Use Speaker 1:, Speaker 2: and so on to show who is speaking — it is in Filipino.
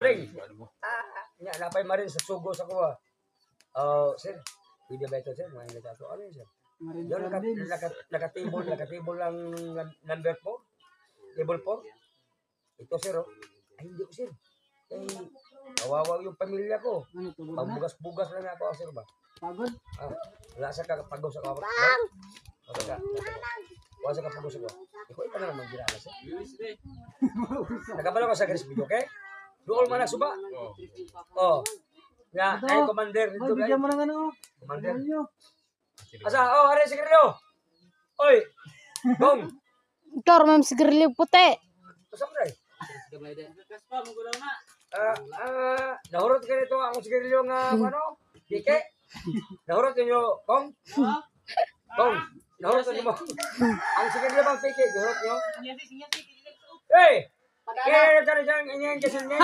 Speaker 1: Ring. Nya napay marin sa sugo sa kuha. Sir. Pwede ba ito, sir? Mga nagtato. Ano yun, sir? Yung naka-table lang number 4. Table 4. Ito, sir, oh. Ay, hindi ko, sir. Ay, kawawa yung pamilya ko. Pagbugas-bugas lang ako, sir ba?
Speaker 2: Pagod?
Speaker 1: Wala sa kakapagos ako. Wala sa kakapagos ako. Ikaw, ito na naman ginala, sir. Nagkabala ko sa Garis Video, okay? Doon mo na suba. Oh. Ya, ay commander dito, guys.
Speaker 2: Bigyan mo ng ano.
Speaker 1: Commander. Asa, are sigarilyo. Oy. Gong.
Speaker 3: Ikaw, ma'am, sigarilyo puti.
Speaker 1: Asa mo dai? Nahurot ka nito ang sigarilyo nga ano? Dike. Nahurot niyo, Gong. Gong. Nahurot niyo mo. Ang sigarilyo bang pike, nahurot niyo? Hey! Kaya ka rin dyan, inyan kasi niya.